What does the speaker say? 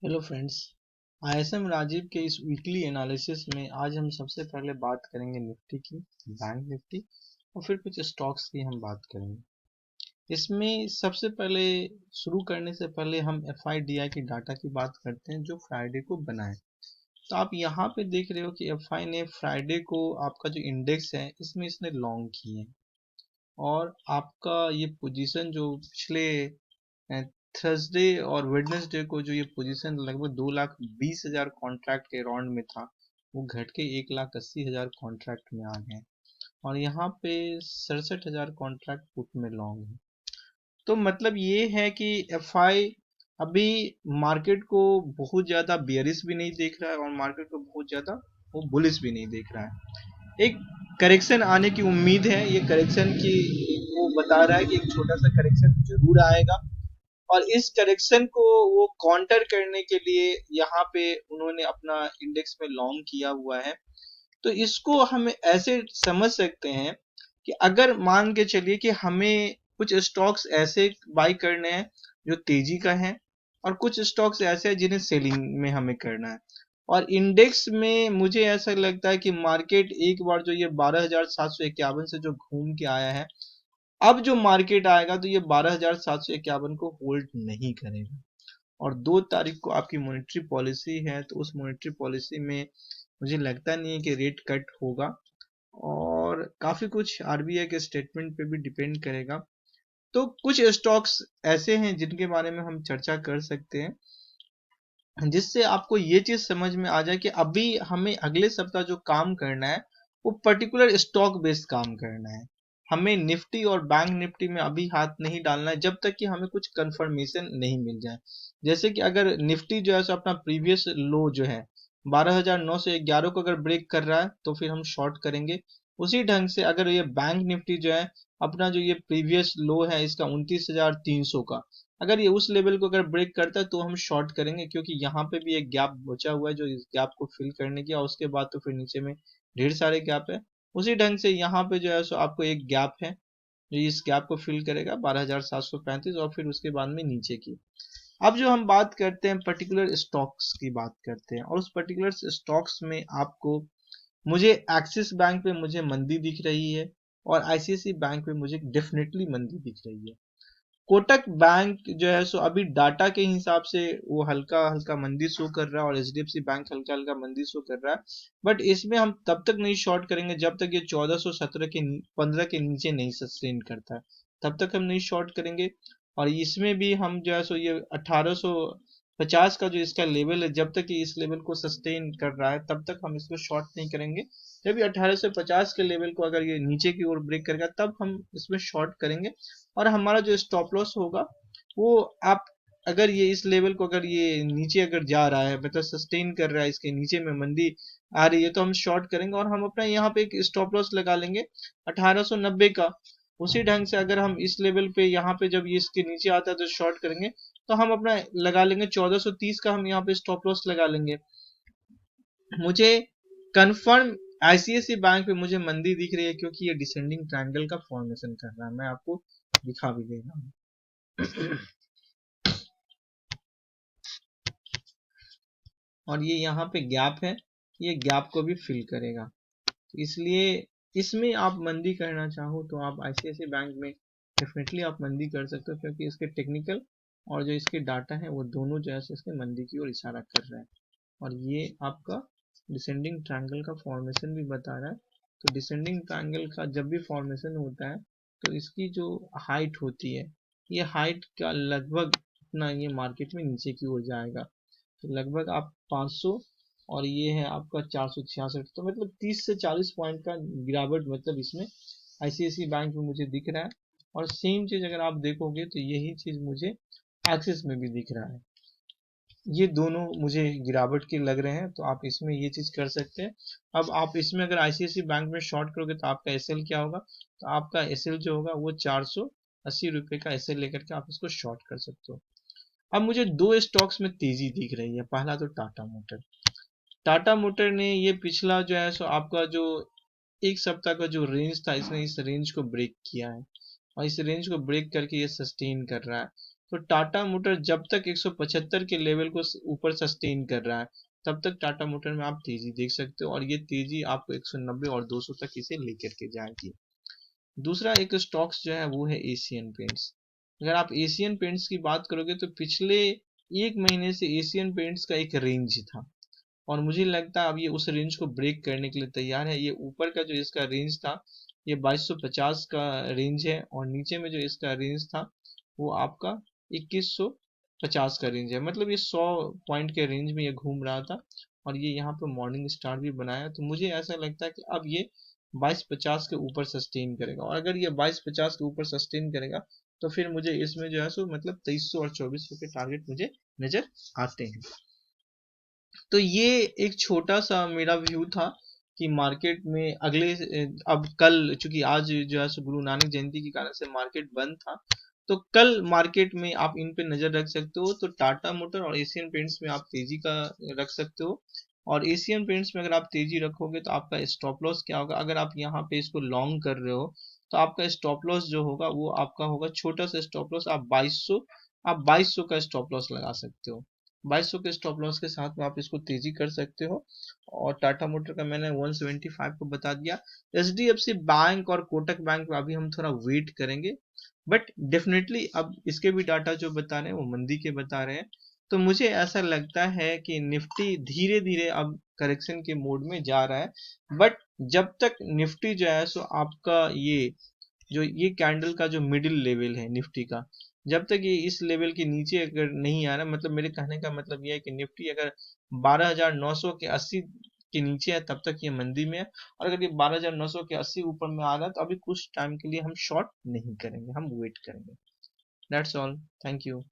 Hello friends. ISM Rajiv के इस weekly analysis में आज हम सबसे पहले बात करेंगे निफ्टी की, बैंक निफ्टी, और फिर कुछ स्टॉक्स की हम बात करेंगे। इसमें सबसे पहले शुरू करने से पहले हम एफआईडीआई की डाटा की बात करते हैं जो फ्राइडे को बना है। तो आप यहाँ पे देख रहे हो कि एफआई ने फ्राइडे को आपका जो इंडेक्स है इसमें इसने लॉन्ग किए हैं, और आपका ये पोजीशन जो पिछले थर्सडे और वेडनेसडे को जो ये पोजीशन लगभग 2,20,000 कॉन्ट्रैक्ट के राउंड में था, वो घट के 1,80,000 कॉन्ट्रैक्ट में आ गए। और यहाँ पे 67,000 कॉन्ट्रैक्ट पुट में लॉन्ग है। तो मतलब ये है कि एफआई अभी मार्केट को बहुत ज्यादा बियरिश भी नहीं देख रहा है और मार्केट को बहुत ज्यादा वो बुलिश भी नहीं देख रहा है। एक करेक्शन आने की उम्मीद है। ये करेक्शन की वो बता रहा है कि एक छोटा सा करेक्शन जरूर आएगा, और इस करेक्शन को वो काउंटर करने के लिए यहाँ पे उन्होंने अपना इंडेक्स में लॉन्ग किया हुआ है। तो इसको हम ऐसे समझ सकते हैं कि अगर मान के चलिए कि हमें कुछ स्टॉक्स ऐसे बाई करने हैं जो तेजी का है, और कुछ स्टॉक्स ऐसे हैं जिन्हें सेलिंग में हमें करना है। और इंडेक्स में मुझे ऐसा लगता है कि मार्केट एक बार जो ये 12,751 से जो घूम के आया है, अब जो मार्केट आएगा तो ये 12,751 को होल्ड नहीं करेगा। और 2 तारीख को आपकी मॉनेटरी पॉलिसी है, तो उस मॉनेटरी पॉलिसी में मुझे लगता नहीं है कि रेट कट होगा, और काफी कुछ आरबीआई के स्टेटमेंट पे भी डिपेंड करेगा। तो कुछ स्टॉक्स ऐसे हैं जिनके बारे में हम चर्चा कर सकते हैं, जिससे आपको ये चीज समझ में आ जाए कि अभी हमें अगले सप्ताह जो काम करना है वो पर्टिकुलर स्टॉक बेस्ड काम करना है। हमें निफ्टी और बैंक निफ्टी में अभी हाथ नहीं डालना है जब तक कि हमें कुछ कंफर्मेशन नहीं मिल जाए। जैसे कि अगर निफ्टी जो है सो अपना प्रीवियस लो जो है 12,911 को अगर ब्रेक कर रहा है तो फिर हम शॉर्ट करेंगे। उसी ढंग से अगर ये बैंक निफ्टी जो है अपना जो ये प्रीवियस लो है इसका 29,300 का, अगर ये उस लेवल को अगर ब्रेक करता है तो हम शॉर्ट करेंगे, क्योंकि यहाँ पे भी एक गैप बचा हुआ है जो इस गैप को फिल करने की, और उसके बाद तो फिर नीचे में ढेर सारे गैप है। उसी ढंग से यहाँ पे जो है सो आपको एक गैप है जो इस गैप को फिल करेगा 12,735, और फिर उसके बाद में नीचे की। अब जो हम बात करते हैं पर्टिकुलर स्टॉक्स की बात करते हैं, और उस पर्टिकुलर स्टॉक्स में आपको मुझे एक्सिस बैंक पे मुझे मंदी दिख रही है, और आईसीआईसी बैंक पे मुझे डेफिनेटली मंदी दिख रही है। कोटक बैंक जो है सो अभी डाटा के हिसाब से वो हल्का हल्का मंदी शो कर रहा है, और एचडीएफसी बैंक हल्का हल्का मंदी शो कर रहा है। बट इसमें हम तब तक नहीं शॉर्ट करेंगे जब तक ये 1417 के 15 के नीचे नहीं सस्टेन करता है, तब तक हम नहीं शॉर्ट करेंगे। और इसमें भी हम जो है सो ये 1850 का जो इसका लेवल है, जब तक ये इस लेवल को सस्टेन कर रहा है तब तक हम इसको शॉर्ट नहीं करेंगे। जब ये 1850 के लेवल को अगर ये नीचे की ओर ब्रेक करेगा तब हम इसमें शॉर्ट करेंगे। और हमारा जो स्टॉप लॉस होगा वो आप, अगर ये इस लेवल को अगर ये नीचे अगर जा रहा है मतलब सस्टेन कर रहा है, इसके नीचे में मंदी आ रही है, तो हम शॉर्ट करेंगे और हम अपना यहाँ पे एक स्टॉप लॉस लगा लेंगे 1890 का। उसी ढंग से अगर हम इस लेवल पे यहाँ पे जब ये इसके नीचे आता है तो शॉर्ट करेंगे, तो हम अपना लगा लेंगे 1430 का, हम यहाँ पे स्टॉप लॉस लगा लेंगे। मुझे कंफर्म आईसीआईसी बैंक पे मुझे मंदी दिख रही है, क्योंकि ये डिसेंडिंग ट्रायंगल का फॉर्मेशन कर रहा है। मैं आपको दिखा भी दे रहा हूँ। और ये यहाँ पे गैप है, ये गैप को भी फिल करेगा। तो इसलिए इसमें आप मंदी करना चाहो तो आप आईसीआईसी बैंक में डेफिनेटली आप मंदी कर सकते हो, क्योंकि इसके टेक्निकल और जो इसके डाटा है वो दोनों जो है इसके मंदी की ओर इशारा कर रहे हैं। और ये आपका डिसेंडिंग ट्रायंगल का फॉर्मेशन भी बता रहा है। तो डिसेंडिंग ट्रायंगल का जब भी फॉर्मेशन होता है तो इसकी जो हाइट होती है, ये हाइट का लगभग अपना ये मार्केट में नीचे की ओर जाएगा। तो लगभग आप 500, और ये है आपका 466, तो मतलब 30 से 40 पॉइंट का गिरावट मतलब इसमें आईसीआईसी बैंक में मुझे दिख रहा है। और सेम चीज अगर आप देखोगे तो यही चीज मुझे एक्सिस में भी दिख रहा है। ये दोनों मुझे गिरावट के लग रहे हैं, तो आप इसमें ये चीज कर सकते हैं। अब आप इसमें अगर आईसीआईसी बैंक में शॉर्ट करोगे तो आपका एसएल क्या होगा, तो आपका एसएल जो होगा वो 480 रुपए का एसएल लेकर के आप इसको शॉर्ट कर सकते हो। अब मुझे दो स्टॉक्स में तेजी दिख रही है। पहला तो टाटा मोटर। टाटा मोटर ने ये पिछला जो है सो आपका जो एक सप्ताह का जो रेंज था, इसने इस रेंज को ब्रेक किया है, और इस रेंज को ब्रेक करके ये सस्टेन कर रहा है। तो टाटा मोटर जब तक 175 के लेवल को ऊपर सस्टेन कर रहा है तब तक टाटा मोटर में आप तेजी देख सकते हो, और ये तेजी आपको 190 और 200 तक इसे लेकर के जाएगी। दूसरा एक स्टॉक्स जो है वो है एशियन पेंट्स। अगर आप एशियन पेंट्स की बात करोगे तो पिछले एक महीने से एशियन पेंट्स का एक रेंज था, और मुझे लगता है अब ये उस रेंज को ब्रेक करने के लिए तैयार है। ये ऊपर का जो इसका रेंज था ये 2250 का रेंज है, और नीचे में जो इसका रेंज था वो आपका 2150 का रेंज है। मतलब ये 100 पॉइंट के रेंज में ये घूम रहा था, और ये यहाँ पे मॉर्निंग स्टार भी बनाया। तो मुझे ऐसा लगता है कि अब ये 2250 के ऊपर सस्टेन करेगा, और अगर ये 2250 के ऊपर सस्टेन करेगा तो फिर मुझे इसमें जो है सो मतलब 2300 और 2400 के टारगेट मुझे नजर आते हैं। तो ये एक छोटा सा मेरा व्यू था कि मार्केट में अगले अब कल, चूंकि आज जो है सो गुरु नानक जयंती के कारण से मार्केट बंद था, तो कल मार्केट में आप इन पे नजर रख सकते हो। तो टाटा मोटर और एशियन पेंट्स में आप तेजी का रख सकते हो, और एशियन पेंट्स में अगर आप तेजी रखोगे तो आपका स्टॉप लॉस क्या होगा, अगर आप यहाँ पे इसको लॉन्ग कर रहे हो तो आपका स्टॉप लॉस जो होगा वो आपका होगा छोटा सा स्टॉप लॉस, आप 2200 का स्टॉप लॉस लगा सकते हो। 2200 के स्टॉप लॉस के साथ में आप इसको तेजी कर सकते हो। और टाटा मोटर का मैंने 175 को बता दिया। एचडीएफसी बैंक और कोटक बैंक में अभी हम थोड़ा वेट करेंगे, बट डेफिनेटली अब इसके भी डाटा जो बता रहे हैं वो मंदी के बता रहे हैं। तो मुझे ऐसा लगता है कि निफ्टी धीरे धीरे अब करेक्शन के मोड में जा रहा है, बट जब तक निफ्टी जो है सो आपका ये कैंडल का जो मिडिल लेवल है निफ्टी का, जब तक ये इस लेवल के नीचे अगर नहीं आ रहा, मतलब मेरे कहने का मतलब ये है कि निफ्टी अगर 12,900 के 80 के नीचे है तब तक ये मंदी में है, और अगर ये 12,900 के 80 ऊपर में आ रहा है तो अभी कुछ टाइम के लिए हम शॉर्ट नहीं करेंगे, हम वेट करेंगे। That's all, thank you.